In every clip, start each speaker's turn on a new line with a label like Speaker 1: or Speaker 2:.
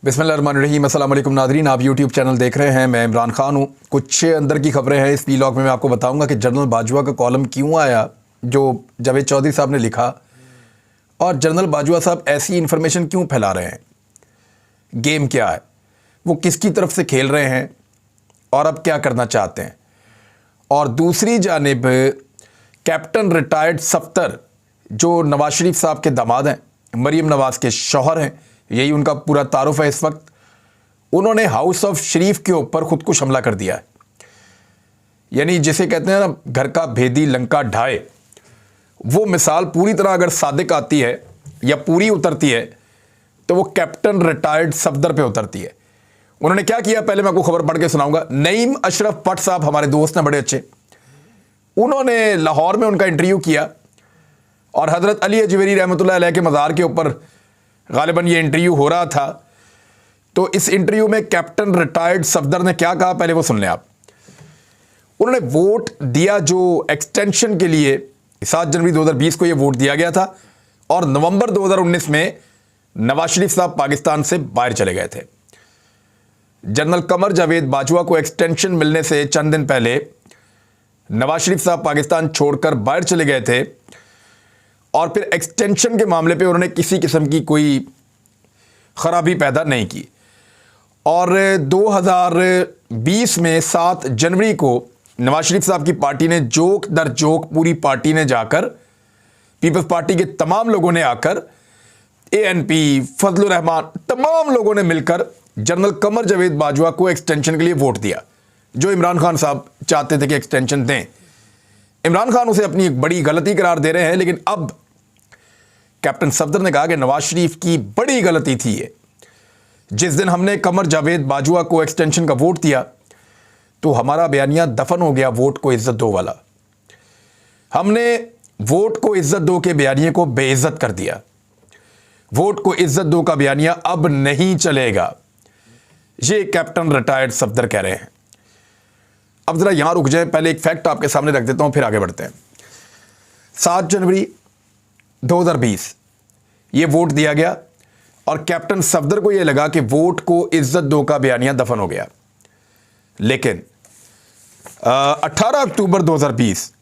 Speaker 1: बिस्मिल्लाहिर्रहमानिर्रहीम। अस्सलाम वालेकुम नाज़रीन, आप यूट्यूब चैनल देख रहे हैं। मैं इमरान खान हूँ। कुछ अंदर की खबरें हैं इस व्लॉग में। मैं आपको बताऊंगा कि जनरल बाजवा का कॉलम क्यों आया जो जावेद चौधरी साहब ने लिखा, और जनरल बाजवा साहब ऐसी इन्फॉर्मेशन क्यों फैला रहे हैं, गेम क्या है, वो किसकी तरफ से खेल रहे हैं और अब क्या करना चाहते हैं। और दूसरी जानिब कैप्टन रिटायर्ड सफ्तर जो नवाज शरीफ साहब के दामाद हैं, मरीम नवाज के शौहर हैं, यही उनका पूरा तारुफ है इस वक्त, उन्होंने हाउस ऑफ शरीफ के ऊपर खुदकुश हमला कर दिया है। यानी जिसे कहते हैं ना, घर का भेदी लंका ढाए, वो मिसाल पूरी तरह अगर सादिक आती है या पूरी उतरती है तो वो कैप्टन रिटायर्ड सफदर पे उतरती है। उन्होंने क्या किया, पहले मैं आपको खबर पढ़ के सुनाऊंगा। नईम अशरफ पट साहब हमारे दोस्त हैं बड़े अच्छे, उन्होंने लाहौर में उनका इंटरव्यू किया और हजरत अली अजमेरी रहमतुल्लाह अलैह के मज़ार के ऊपर गालिबन ये इंटरव्यू हो रहा था। तो इस इंटरव्यू में कैप्टन रिटायर्ड सफदर ने क्या कहा, पहले वो सुन लें आप। उन्होंने वोट दिया जो एक्सटेंशन के लिए 7 जनवरी 2020 को ये वोट दिया गया था, और नवंबर 2019 में नवाज शरीफ साहब पाकिस्तान से बाहर चले गए थे। जनरल कमर जावेद बाजवा को एक्सटेंशन मिलने से चंद दिन पहले नवाज शरीफ साहब पाकिस्तान छोड़कर बाहर चले गए थे, और फिर एक्सटेंशन के मामले पे उन्होंने किसी किस्म की कोई खराबी पैदा नहीं की। और 2020 में 7 जनवरी को नवाज शरीफ साहब की पार्टी ने जोक दर जोक, पूरी पार्टी ने जाकर, पीपल्स पार्टी के तमाम लोगों ने आकर, ANP, फजलुर रहमान, तमाम लोगों ने मिलकर जनरल कमर जावेद बाजवा को एक्सटेंशन के लिए वोट दिया, जो इमरान खान साहब चाहते थे कि एक्सटेंशन दें। इमरान खान उसे अपनी एक बड़ी गलती करार दे रहे हैं, लेकिन अब कैप्टन सफदर ने कहा कि नवाज शरीफ की बड़ी गलती थी ये। जिस दिन हमने कमर जावेद बाजवा को एक्सटेंशन का वोट दिया तो हमारा बयानिया दफन हो गया, वोट को इज्जत दो वाला। हमने वोट को इज्जत दो के बयानिए को बेइज्जत कर दिया। वोट को इज्जत दो का बयानिया अब नहीं चलेगा, ये कैप्टन रिटायर्ड सफदर कह रहे हैं। अब जरा यहां रुक जाए, पहले एक फैक्ट आपके सामने रख देता हूं, फिर आगे बढ़ते हैं। 7 जनवरी 2020 ये वोट दिया गया और कैप्टन सफदर को यह लगा कि वोट को इज्जत दो का बयानिया दफन हो गया। लेकिन 18 अक्टूबर 2020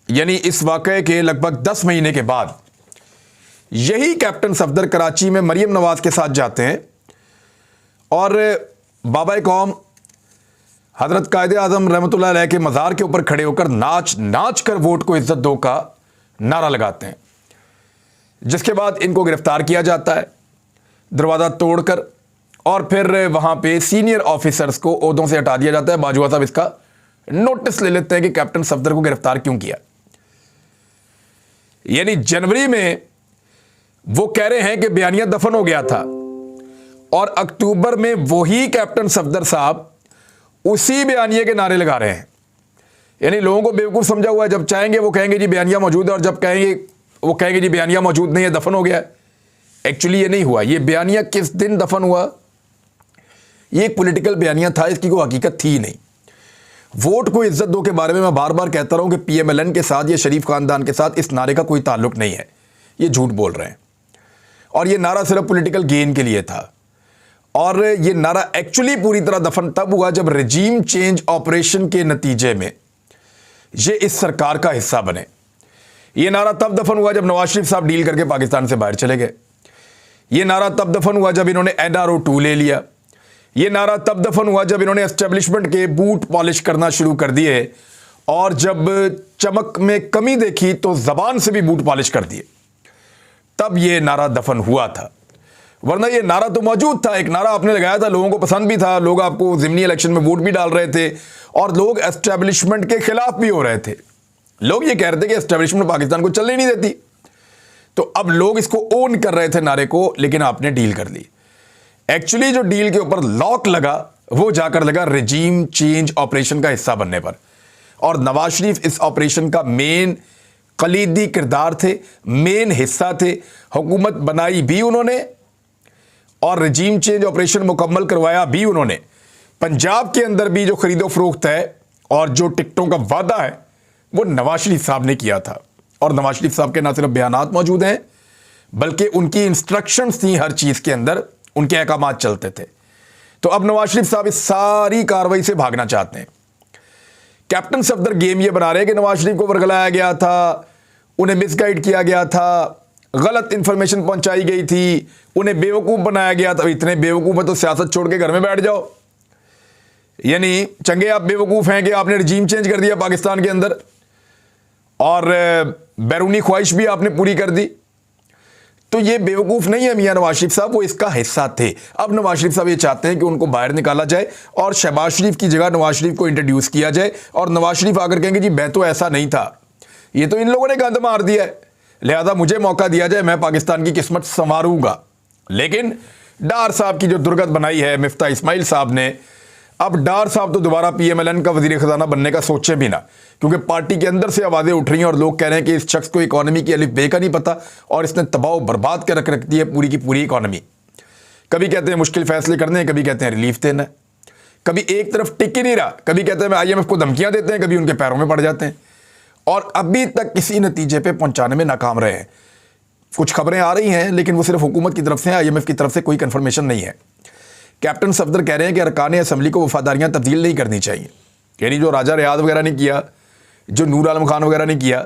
Speaker 1: यानी इस वाकये के लगभग 10 महीने के बाद यही कैप्टन सफदर कराची में मरीम नवाज के साथ जाते हैं और बाबा कौम हजरत कायदे आजम रहमतुल्लाह अलैह के मज़ार के ऊपर खड़े होकर नाच नाच कर वोट को इज्जत दो का नारा लगाते हैं। जिसके बाद इनको गिरफ्तार किया जाता है दरवाज़ा तोड़कर, और फिर वहां पे सीनियर ऑफिसर्स को ओहदों से हटा दिया जाता है। बाजवा साहब इसका नोटिस ले लेते हैं कि कैप्टन सफदर को गिरफ्तार क्यों किया। यानी जनवरी में वो कह रहे हैं कि बयानिया दफन हो गया था, और अक्टूबर में वही कैप्टन सफदर साहब उसी बयानिया के नारे लगा रहे हैं। यानी लोगों को बेवकूफ़ समझा हुआ है। जब चाहेंगे वो कहेंगे जी बयानिया मौजूद है, और जब कहेंगे वो कहेंगे जी बयानिया मौजूद नहीं है, दफन हो गया है। एक्चुअली ये नहीं हुआ। ये बयानिया किस दिन दफन हुआ, ये एक पॉलिटिकल बयानिया था, इसकी कोई हकीकत थी ही नहीं। वोट को इज्जत दो के बारे में मैं बार बार कहता रहा हूं कि PMLN के साथ या शरीफ खानदान के साथ इस नारे का कोई ताल्लुक नहीं है, ये झूठ बोल रहे हैं। और ये नारा सिर्फ पॉलिटिकल गेन के लिए था, और ये नारा एक्चुअली पूरी तरह दफन तब हुआ जब रजीम चेंज ऑपरेशन के नतीजे में ये इस सरकार का हिस्सा बने। ये नारा तब दफन हुआ जब नवाज शरीफ साहब डील करके पाकिस्तान से बाहर चले गए। ये नारा तब दफन हुआ जब इन्होंने NRO 2 ले लिया। ये नारा तब दफन हुआ जब इन्होंने एस्टेब्लिशमेंट के बूट पॉलिश करना शुरू कर दिए, और जब चमक में कमी देखी तो जबान से भी बूट पॉलिश कर दिए, तब ये नारा दफन हुआ था। वरना ये नारा तो मौजूद था। एक नारा आपने लगाया था, लोगों को पसंद भी था, लोग आपको ज़िमनी इलेक्शन में वोट भी डाल रहे थे, और लोग एस्टेब्लिशमेंट के खिलाफ भी हो रहे थे। लोग ये कह रहे थे कि एस्टेब्लिशमेंट पाकिस्तान को चलने नहीं देती। तो अब लोग इसको ओन कर रहे थे नारे को, लेकिन आपने डील कर ली। एक्चुअली जो डील के ऊपर लॉक लगा वो जाकर लगा रजीम चेंज ऑपरेशन का हिस्सा बनने पर, और नवाज शरीफ इस ऑपरेशन का मेन कलीदी किरदार थे, मेन हिस्सा थे। हुकूमत बनाई भी उन्होंने और रजीम चेंज ऑपरेशन मुकम्मल करवाया भी उन्होंने। पंजाब के अंदर भी जो खरीदो फरोख्त है और जो टिकटों का वादा है वो नवाज शरीफ साहब ने किया था, और नवाज शरीफ साहब के ना सिर्फ बयानात मौजूद हैं बल्कि उनकी इंस्ट्रक्शंस थी हर चीज़ के अंदर, उनके अहकामात चलते थे। तो अब नवाज शरीफ साहब इस सारी कार्रवाई से भागना चाहते हैं। कैप्टन सफदर गेम ये बना रहे हैं कि नवाज शरीफ को वर्गलाया गया था, उन्हें मिसगाइड किया गया था, गलत इंफॉर्मेशन पहुंचाई गई थी, उन्हें बेवकूफ़ बनाया गया था। इतने बेवकूफ़ है तो सियासत छोड़ के घर में बैठ जाओ। यानी चंगे आप बेवकूफ़ हैं कि आपने रजीम चेंज कर दिया पाकिस्तान के अंदर और बैरूनी ख्वाहिश भी आपने पूरी कर दी। तो ये बेवकूफ़ नहीं है मियां नवाज शरीफ साहब, वो इसका हिस्सा थे। अब नवाज शरीफ साहब ये चाहते हैं कि उनको बाहर निकाला जाए और शहबाज शरीफ की जगह नवाज शरीफ को इंट्रोड्यूस किया जाए और नवाज शरीफ आकर कहेंगे जी मैं तो ऐसा नहीं था, ये तो इन लोगों ने गंद मार दिया है, लिहाजा मुझे मौका दिया जाए, मैं पाकिस्तान की किस्मत संवारूंगा। लेकिन डार साहब की जो दुर्गत बनाई है मिफ्ता इस्माइल साहब ने, अब डार साहब तो दोबारा PMLN का वजीर खजाना बनने का सोचे भी ना, क्योंकि पार्टी के अंदर से आवाज़ें उठ रही हैं और लोग कह रहे हैं कि इस शख्स को इकोनॉमी की अलिफ बे का नहीं पता और इसने तबाह बर्बाद कर रख दी है पूरी की पूरी इकोनॉमी। कभी कहते हैं मुश्किल फैसले करने हैं, कभी कहते हैं रिलीफ देना है, कभी एक तरफ टिक ही नहीं रहा, कभी कहते हैं IMF को धमकियां देते हैं, कभी उनके पैरों में पड़ जाते हैं और अभी तक किसी नतीजे पर पहुंचाने में नाकाम रहे हैं। कुछ खबरें आ रही हैं लेकिन वो सिर्फ हुकूमत की तरफ से है, IMF की तरफ से कोई कन्फर्मेशन नहीं है। कैप्टन सफदर कह रहे हैं कि अरकान असम्बली को वफादारियां तब्दील नहीं करनी चाहिए, यानी जो राजा रियाद वगैरह ने किया, जो नूर आलम खान वगैरह ने किया,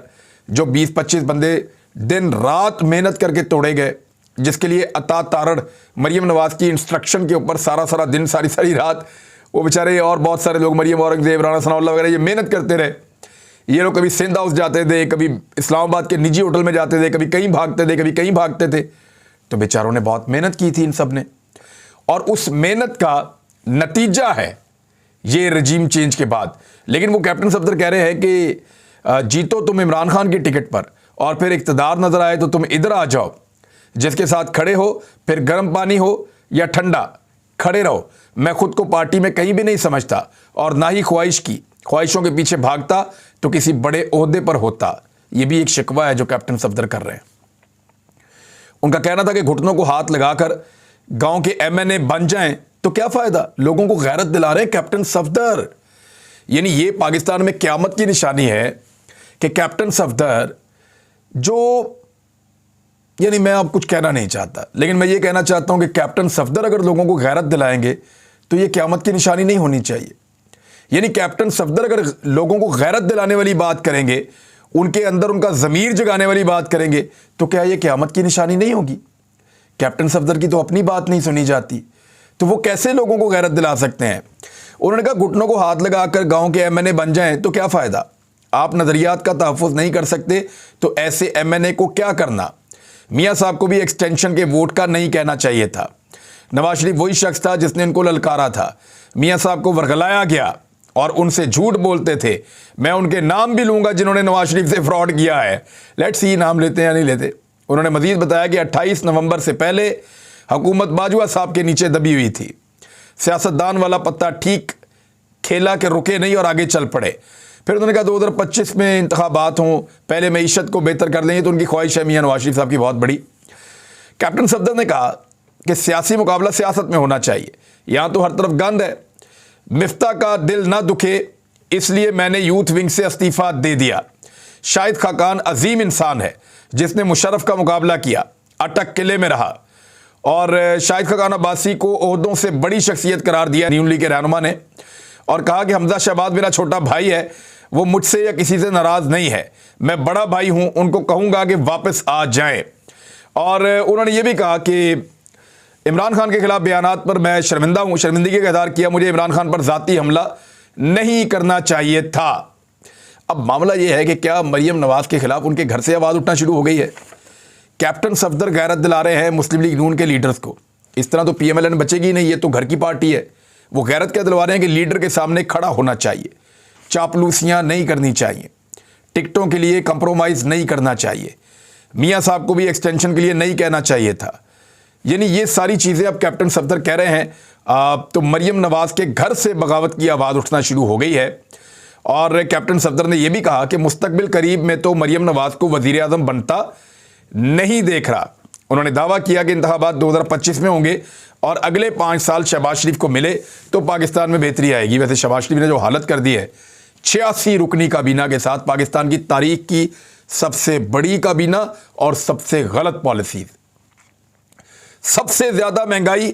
Speaker 1: जो 20-25 बंदे दिन रात मेहनत करके तोड़े गए, जिसके लिए अता तारड़ मरीम नवाज की इंस्ट्रक्शन के ऊपर सारा दिन सारी रात वो बेचारे और बहुत सारे लोग मरीम औरंगजेब राणा सनाउल्लाह वगैरह ये मेहनत करते रहे। ये लोग कभी सिंध हाउस जाते थे, कभी इस्लामाबाद के निजी होटल में जाते थे, कभी कहीं भागते थे, कभी कहीं भागते थे। तो बेचारों ने बहुत मेहनत की थी इन सब ने, और उस मेहनत का नतीजा है ये रजीम चेंज के बाद। लेकिन वो कैप्टन सफदर कह रहे हैं कि जीतो तुम इमरान खान की टिकट पर और फिर इक़्तिदार नजर आए तो तुम इधर आ जाओ, जिसके साथ खड़े हो, फिर गर्म पानी हो या ठंडा, खड़े रहो। मैं खुद को पार्टी में कहीं भी नहीं समझता और ना ही ख्वाहिशों के पीछे भागता तो किसी बड़े ओहदे पर होता। ये भी एक शिकवा है जो कैप्टन सफदर कर रहे हैं। उनका कहना था कि घुटनों को हाथ लगाकर गांव के MNA बन जाएं तो क्या फायदा, लोगों को गैरत दिला रहे हैं कैप्टन सफदर। यानी ये पाकिस्तान में क़यामत की निशानी है कि कैप्टन सफदर जो, यानी मैं अब कुछ कहना नहीं चाहता लेकिन मैं ये कहना चाहता हूं कि कैप्टन सफदर अगर लोगों को गैरत दिलाएंगे तो ये क़यामत की निशानी नहीं होनी चाहिए। यानी कैप्टन सफदर अगर लोगों को गैरत दिलाने वाली बात करेंगे, उनके अंदर उनका ज़मीर जगाने वाली बात करेंगे, तो क्या ये क़यामत की निशानी नहीं होगी? कैप्टन सफदर की तो अपनी बात नहीं सुनी जाती, तो वो कैसे लोगों को गैरत दिला सकते हैं? उन्होंने कहा घुटनों को हाथ लगाकर गांव के MNA बन जाएं तो क्या फ़ायदा, आप नज़रियात का तहफ़्फ़ुज़ नहीं कर सकते तो ऐसे MNA को क्या करना। मियाँ साहब को भी एक्सटेंशन के वोट का नहीं कहना चाहिए था। नवाज शरीफ वही शख्स था जिसने इनको ललकारा था। मियाँ साहब को वर्गलाया गया और उनसे झूठ बोलते थे। मैं उनके नाम भी लूँगा जिन्होंने नवाज शरीफ से फ्रॉड किया है, लेट्स सी नाम लेते हैं या नहीं लेते। उन्होंने मजीद बताया कि 28 नवंबर से पहले हुकूमत बाजवा साहब के नीचे दबी हुई थी। सियासतदान वाला पत्ता ठीक खेला के रुके नहीं और आगे चल पड़े। फिर उन्होंने कहा 2025 में इंतखाबात हों, पहले मईशत को बेहतर कर लेंगे, तो उनकी ख्वाहिश है मियां नवाज शरीफ साहब की बहुत बड़ी। कैप्टन सफदर ने कहा कि सियासी मुकाबला सियासत में होना चाहिए, यहाँ तो हर तरफ गंद है। मिफ्ता का दिल ना दुखे इसलिए मैंने यूथ विंग से इस्तीफ़ा दे दिया। शाहिद खाकान अजीम इंसान है जिसने मुशर्रफ का मुकाबला किया, अटक किले में रहा और शाहिद खाकान अब्बासी को ओहदों से बड़ी शख्सियत करार दिया न्यून लीग के रहनुमा ने, और कहा कि हमजा शहबाज मेरा छोटा भाई है, वो मुझसे या किसी से नाराज़ नहीं है, मैं बड़ा भाई हूँ, उनको कहूँगा कि वापस आ जाएं। और उन्होंने ये भी कहा कि इमरान खान के खिलाफ बयानात पर मैं शर्मिंदा हूँ, शर्मिंदगी का इज़हार किया, मुझे इमरान खान पर ज़ाती हमला नहीं करना चाहिए था। अब मामला यह है कि क्या मरीम नवाज़ के खिलाफ उनके घर से आवाज़ उठना शुरू हो गई है? कैप्टन सफदर गैरत दिला रहे हैं मुस्लिम लीग नून के लीडर्स को। इस तरह तो PMLN बचेगी नहीं, ये तो घर की पार्टी है। वो गैरत क्या दिलवा रहे हैं कि लीडर के सामने खड़ा होना चाहिए, चापलूसियाँ नहीं करनी चाहिए, टिकटों के लिए कंप्रोमाइज़ नहीं करना चाहिए, मियाँ साहब को भी एक्सटेंशन के लिए नहीं कहना चाहिए था। यानी ये सारी चीज़ें अब कैप्टन सफदर कह रहे हैं। तो मरीम नवाज़ के घर से बगावत की आवाज़ उठना शुरू हो गई है। और कैप्टन सफदर ने यह भी कहा कि मुस्तकबिल करीब में तो मरीम नवाज़ को वज़ीर आज़म बनता नहीं देख रहा। उन्होंने दावा किया कि इंतखाबात 2025 में होंगे और अगले 5 साल शहबाज शरीफ को मिले तो पाकिस्तान में बेहतरी आएगी। वैसे शहबाज शरीफ ने जो हालत कर दी है 86 रुकनी काबीना के साथ, पाकिस्तान की तारीख की सबसे बड़ी काबीना और सबसे गलत पॉलिसी। सबसे ज्यादा महंगाई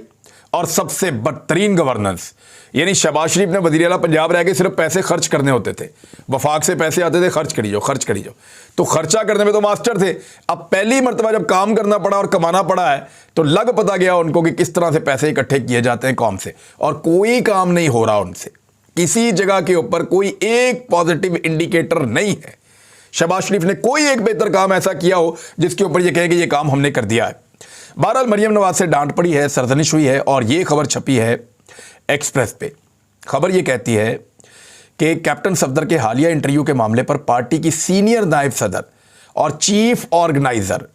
Speaker 1: और सबसे बदतरीन गवर्नेंस। यानी शहबाज शरीफ ने वजीर आला पंजाब रह के सिर्फ पैसे खर्च करने होते थे, वफाक से पैसे आते थे, खर्च करी जाओ, तो खर्चा करने में तो मास्टर थे। अब पहली मरतबा जब काम करना पड़ा और कमाना पड़ा है तो लग पता गया उनको कि किस तरह से पैसे इकट्ठे किए जाते हैं कौम से, और कोई काम नहीं हो रहा उनसे। किसी जगह के ऊपर कोई एक पॉजिटिव इंडिकेटर नहीं है। शहबाज शरीफ ने कोई एक बेहतर काम ऐसा किया हो जिसके ऊपर यह कहे कि यह काम हमने कर दिया है। बहरहाल मरियम नवाज से डांट पड़ी है, सरजनिश हुई है, और यह खबर छपी है एक्सप्रेस पे। खबर यह कहती है कि कैप्टन सफदर के हालिया इंटरव्यू के मामले पर पार्टी की सीनियर नायब सदर और चीफ ऑर्गेनाइजर,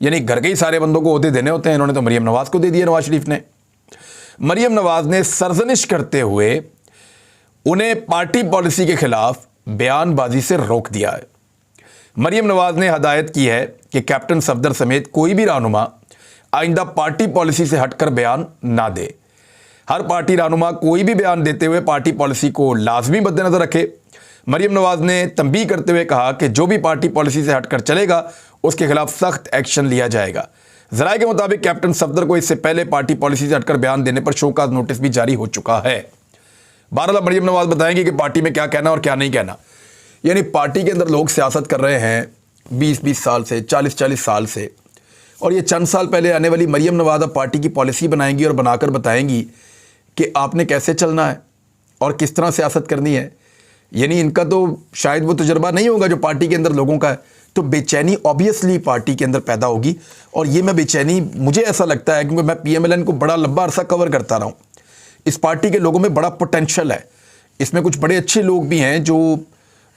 Speaker 1: यानी घर के ही सारे बंदों को ओहदे देने होते हैं, इन्होंने तो मरियम नवाज को दे दिया नवाज शरीफ ने। मरियम नवाज ने सरजनिश करते हुए उन्हें पार्टी पॉलिसी के खिलाफ बयानबाजी से रोक दिया है। मरियम नवाज ने हदायत की है कि कैप्टन सफदर समेत कोई भी रहनुमा आइंदा पार्टी पॉलिसी से हटकर बयान ना दे। हर पार्टी रहनुमा कोई भी बयान देते हुए पार्टी पॉलिसी को लाजमी मद्देनजर रखे। मरियम नवाज ने तंबीह करते हुए कहा कि जो भी पार्टी पॉलिसी से हटकर चलेगा उसके खिलाफ सख्त एक्शन लिया जाएगा। ज़राए के मुताबिक कैप्टन सफदर को इससे पहले पार्टी पॉलिसी से हटकर बयान देने पर शोकाज नोटिस भी जारी हो चुका है। बहरहाल मरियम नवाज बताएंगे कि पार्टी में क्या कहना और क्या नहीं कहना। यानी पार्टी के अंदर लोग सियासत कर रहे हैं 20-20 साल से, 40-40 साल से, और ये चंद साल पहले आने वाली मरियम नवाज अब पार्टी की पॉलिसी बनाएंगी और बनाकर बताएंगी कि आपने कैसे चलना है और किस तरह सियासत करनी है। यानी इनका तो शायद वो तजुर्बा नहीं होगा जो पार्टी के अंदर लोगों का है, तो बेचैनी ऑब्वियसली पार्टी के अंदर पैदा होगी। और ये मैं बेचैनी, मुझे ऐसा लगता है क्योंकि मैं PMLN को बड़ा लंबा अरसा कवर करता रहा हूँ, इस पार्टी के लोगों में बड़ा पोटेंशियल है। इसमें कुछ बड़े अच्छे लोग भी हैं जो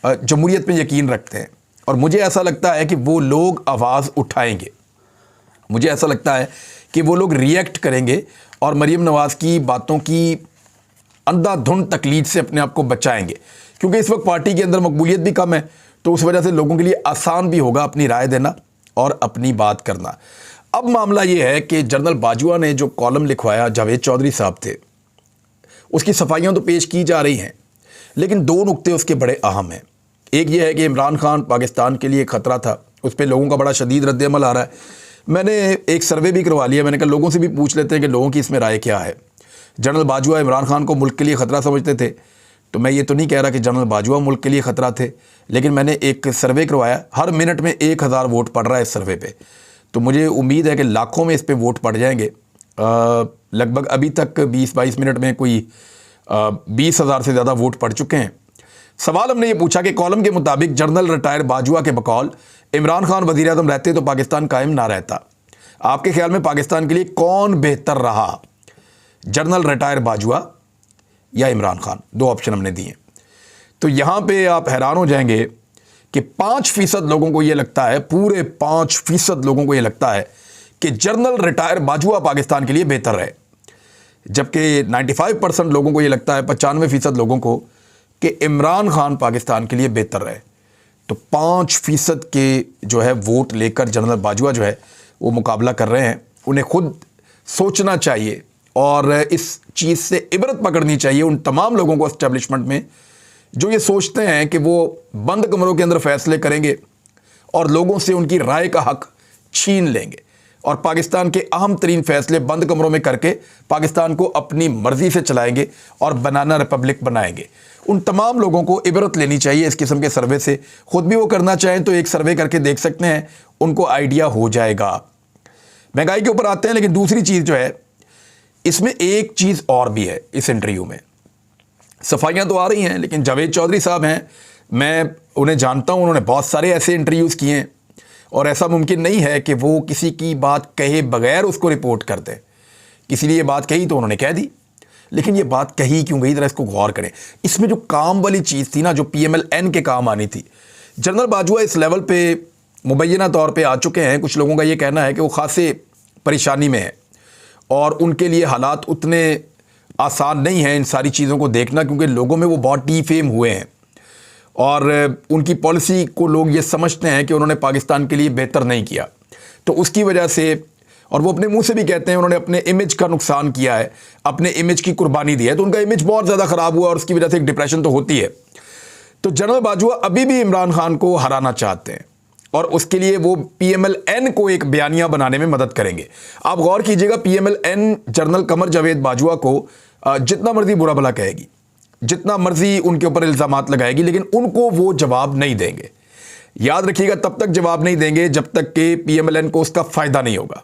Speaker 1: जमहूरियत में यकीन रखते हैं, और मुझे ऐसा लगता है कि वो लोग आवाज़ उठाएंगे। मुझे ऐसा लगता है कि वो लोग रिएक्ट करेंगे और मरियम नवाज की बातों की अंधाधुंध तकलीद से अपने आप को बचाएंगे, क्योंकि इस वक्त पार्टी के अंदर मकबूलियत भी कम है, तो उस वजह से लोगों के लिए आसान भी होगा अपनी राय देना और अपनी बात करना। अब मामला ये है कि जनरल बाजवा ने जो कॉलम लिखवाया, जावेद चौधरी साहब थे, उसकी सफाइयाँ तो पेश की जा रही हैं, लेकिन दो नुक्ते उसके बड़े अहम हैं। एक ये है कि इमरान खान पाकिस्तान के लिए ख़तरा था, उस पर लोगों का बड़ा शदीद रद्द-ए-अमल आ रहा है। मैंने एक सर्वे भी करवा लिया, मैंने कहा लोगों से भी पूछ लेते हैं कि लोगों की इसमें राय क्या है। जनरल बाजवा इमरान खान को मुल्क के लिए ख़तरा समझते थे, तो मैं ये तो नहीं कह रहा कि जनरल बाजवा मुल्क के लिए ख़तरा थे, लेकिन मैंने एक सर्वे करवाया, हर मिनट में 1000 वोट पड़ रहा है इस सर्वे पे, तो मुझे उम्मीद है कि लाखों में इस पर वोट पड़ जाएंगे। लगभग अभी तक 20-22 मिनट में कोई 20,000 से ज़्यादा वोट पड़ चुके हैं। सवाल हमने ये पूछा कि कॉलम के मुताबिक जनरल रिटायर बाजवा के बकौल इमरान खान वज़ीर आज़म रहते तो पाकिस्तान कायम ना रहता। आपके ख्याल में पाकिस्तान के लिए कौन बेहतर रहा, जनरल रिटायर बाजवा या इमरान खान? दो ऑप्शन हमने दिए। तो यहाँ पे आप हैरान हो जाएंगे कि 5% लोगों को ये लगता है, पूरे 5% लोगों को ये लगता है कि जनरल रिटायर बाजवा पाकिस्तान के लिए बेहतर है, जबकि 95% लोगों को ये लगता है, 95% लोगों को, कि इमरान खान पाकिस्तान के लिए बेहतर है। तो 5% के जो है वोट लेकर जनरल बाजवा जो है वो मुकाबला कर रहे हैं। उन्हें खुद सोचना चाहिए और इस चीज़ से इबरत पकड़नी चाहिए उन तमाम लोगों को एस्टेब्लिशमेंट में जो ये सोचते हैं कि वो बंद कमरों के अंदर फैसले करेंगे और लोगों से उनकी राय का हक छीन लेंगे और पाकिस्तान के अहम तरीन फैसले बंद कमरों में करके पाकिस्तान को अपनी मर्जी से चलाएंगे और बनाना रिपब्लिक बनाएंगे। उन तमाम लोगों को इबरत लेनी चाहिए इस किस्म के सर्वे से। खुद भी वो करना चाहें तो एक सर्वे करके देख सकते हैं, उनको आइडिया हो जाएगा। महंगाई के ऊपर आते हैं, लेकिन दूसरी चीज़ जो है, इसमें एक चीज़ और भी है। इस इंटरव्यू में सफाइयाँ तो आ रही हैं, लेकिन जावेद चौधरी साहब हैं, मैं उन्हें जानता हूँ, उन्होंने बहुत सारे ऐसे इंटरव्यूज़ किए हैं और ऐसा मुमकिन नहीं है कि वो किसी की बात कहे बगैर उसको रिपोर्ट कर दें। किसी ने ये बात कही तो उन्होंने कह दी, लेकिन ये बात कही क्यों गई, ज़रा इसको गौर करें। इसमें जो काम वाली चीज़ थी ना, जो PMLN के काम आनी थी, जनरल बाजवा इस लेवल पे मुबैना तौर पे आ चुके हैं। कुछ लोगों का ये कहना है कि वो खासे परेशानी में है और उनके लिए हालात उतने आसान नहीं हैं इन सारी चीज़ों को देखना, क्योंकि लोगों में वो बहुत डीफेम हुए हैं और उनकी पॉलिसी को लोग ये समझते हैं कि उन्होंने पाकिस्तान के लिए बेहतर नहीं किया। तो उसकी वजह से, और वो अपने मुंह से भी कहते हैं, उन्होंने अपने इमेज का नुकसान किया है, अपने इमेज की कुर्बानी दी है, तो उनका इमेज बहुत ज़्यादा ख़राब हुआ और उसकी वजह से एक डिप्रेशन तो होती है। तो जनरल बाजवा अभी भी इमरान खान को हराना चाहते हैं और उसके लिए वो PMLN को एक बयानिया बनाने में मदद करेंगे। आप गौर कीजिएगा, PMLN जनरल कमर जावेद बाजवा को जितना मर्जी बुरा भला कहेगी, जितना मर्जी उनके ऊपर इल्जामात लगाएगी, लेकिन उनको वो जवाब नहीं देंगे। याद रखिएगा, तब तक जवाब नहीं देंगे जब तक कि PMLN को उसका फायदा नहीं होगा।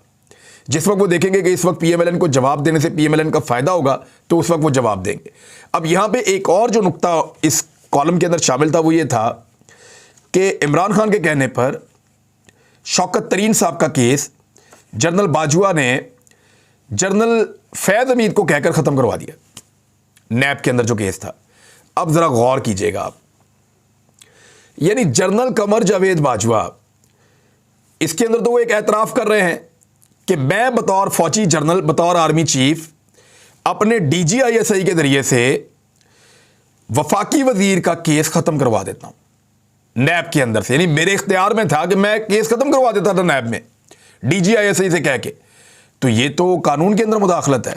Speaker 1: जिस वक्त वो देखेंगे कि इस वक्त PMLN को जवाब देने से PMLN का फायदा होगा, तो उस वक्त वो जवाब देंगे। अब यहां पे एक और जो नुक्ता इस कॉलम के अंदर शामिल था वो ये था कि इमरान खान के कहने पर शौकत तरीन साहब का केस जनरल बाजवा ने जनरल फैज हमीद को कहकर ख़त्म करवा दिया, नैब के अंदर जो केस था। अब ज़रा गौर कीजिएगा आप, यानी जनरल कमर जावेद बाजवा, इसके अंदर तो वो एक एतराफ़ कर रहे हैं कि मैं बतौर फौजी जनरल, बतौर आर्मी चीफ, अपने DGISI के ज़रिए से वफाकी वज़ीर का केस ख़त्म करवा देता हूँ नैब के अंदर से। यानी मेरे इख्तियार में था कि मैं केस ख़त्म करवा देता था नैब में DGISI से कह के। तो ये तो कानून के अंदर मुदाखलत है,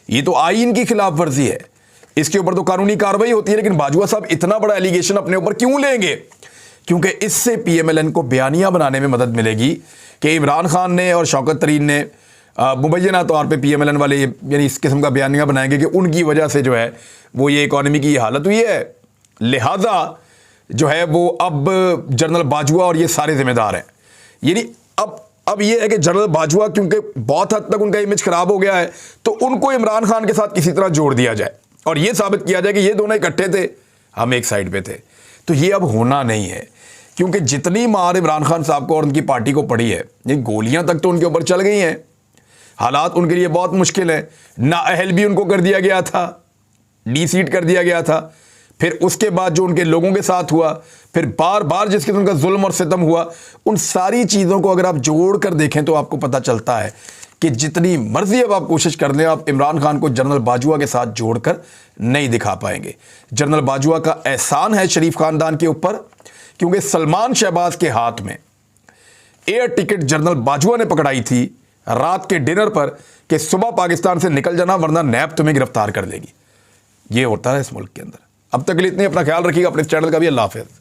Speaker 1: ये तो आईन की खिलाफ वर्जी है, इसके ऊपर तो कानूनी कार्रवाई होती है। लेकिन बाजवा साहब इतना बड़ा एलिगेशन अपने ऊपर क्यों लेंगे? क्योंकि इससे PMLN को बयानिया बनाने में मदद मिलेगी कि इमरान खान ने और शौकत तरीन ने मुबैना तौर पे PMLN वाले यानी इस किस्म का बयानिया बनाएंगे कि उनकी वजह से जो है वो ये इकॉनमी की हालत हुई है, लिहाजा जो है वो अब जनरल बाजवा और ये सारे जिम्मेदार हैं। यानी अब ये है कि जनरल बाजवा क्योंकि बहुत हद तक उनका इमेज खराब हो गया है, तो उनको इमरान खान के साथ किसी तरह जोड़ दिया जाए और ये साबित किया जाए कि ये दोनों इकट्ठे थे, हम एक साइड पे थे। तो ये अब होना नहीं है, क्योंकि जितनी मार इमरान खान साहब को और उनकी पार्टी को पड़ी है, ये गोलियां तक तो उनके ऊपर चल गई हैं, हालात उनके लिए बहुत मुश्किल है। नाअहल भी उनको कर दिया गया था, डीसीट कर दिया गया था, फिर उसके बाद जो उनके लोगों के साथ हुआ, फिर बार बार जिस किस्म का जुल्म और सितम हुआ, उन सारी चीज़ों को अगर आप जोड़ कर देखें तो आपको पता चलता है कि जितनी मर्जी अब आप कोशिश कर लें, आप इमरान खान को जनरल बाजवा के साथ जोड़कर नहीं दिखा पाएंगे। जनरल बाजवा का एहसान है शरीफ खानदान के ऊपर, क्योंकि सलमान शहबाज के हाथ में एयर टिकट जनरल बाजवा ने पकड़ाई थी रात के डिनर पर कि सुबह पाकिस्तान से निकल जाना वरना नैब तुम्हें गिरफ्तार कर लेगी। ये होता है इस मुल्क के अंदर। अब तक के लिए इतने, अपना ख्याल रखिएगा, अपने चैनल का भी। अल्लाह हाफ़िज़।